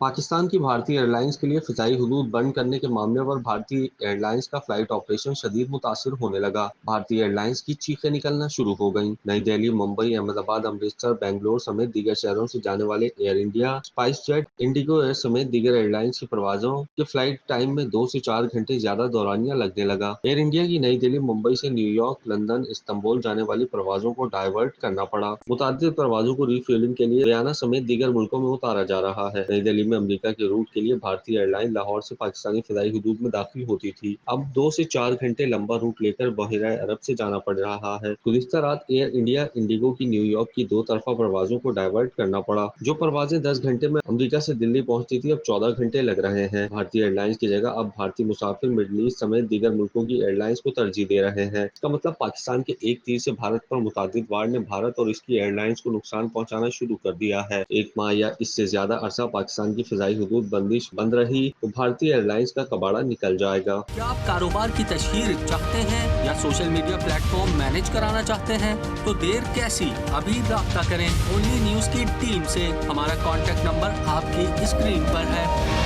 पाकिस्तान की भारतीय एयरलाइंस के लिए फ़िज़ाई हदूद बंद करने के मामले पर भारतीय एयरलाइंस का फ्लाइट ऑपरेशन शदीद मुतासिर होने लगा। भारतीय एयरलाइंस की चीखें निकलना शुरू हो गईं। नई दिल्ली, मुंबई, अहमदाबाद, अमृतसर, बेंगलोर समेत दीगर शहरों से जाने वाले air India, spice jet, Indigo air समेत दीगर एयरलाइंस की परवाजों के फ्लाइट टाइम में 2 से 4 घंटे ज्यादा दौरानिया लगने लगा। एयर इंडिया की नई दिल्ली, मुंबई से न्यूयॉर्क, लंदन, इस्तांबुल जाने वाली परवाजों को डाइवर्ट करना पड़ा। मुतादिद परवाजों को रीफ्यूलिंग के लिए हरियाणा समेत दीगर मुल्कों में उतारा जा रहा है। नई दिल्ली में अमेरिका के रूट के लिए भारतीय एयरलाइन लाहौर से पाकिस्तानी फिदाई हदूद में दाखिल होती थी, अब 2 से 4 घंटे लंबा रूट लेकर बहरा अरब से जाना पड़ रहा है। गुज़िश्ता रात एयर इंडिया, इंडिगो की न्यूयॉर्क की 2 तरफा परवाजों को डाइवर्ट करना पड़ा। जो परवाजें 10 घंटे में अमेरिका से दिल्ली पहुंचती थी, अब 14 घंटे लग रहे हैं। भारतीय एयरलाइंस की जगह अब भारतीय मुसाफिर मिडल ईस्ट समेत दीगर मुल्कों की एयरलाइंस को तरजीह दे रहे हैं। इसका मतलब पाकिस्तान के एक तीर से भारत पर मुतादिद वार ने भारत और इसकी एयरलाइंस को नुकसान पहुंचाना शुरू कर दिया है। 1 माह या इससे ज्यादा अरसा पाकिस्तान की फिजाई हदूद बंदिश बंद रही तो भारतीय एयरलाइंस का कबाड़ा निकल जाएगा। क्या आप कारोबार की तशहीर चाहते हैं या सोशल मीडिया प्लेटफॉर्म मैनेज कराना चाहते हैं तो देर कैसी, अभी राब्ता करें ओनली न्यूज की टीम से। हमारा कॉन्टेक्ट नंबर आपकी स्क्रीन पर है।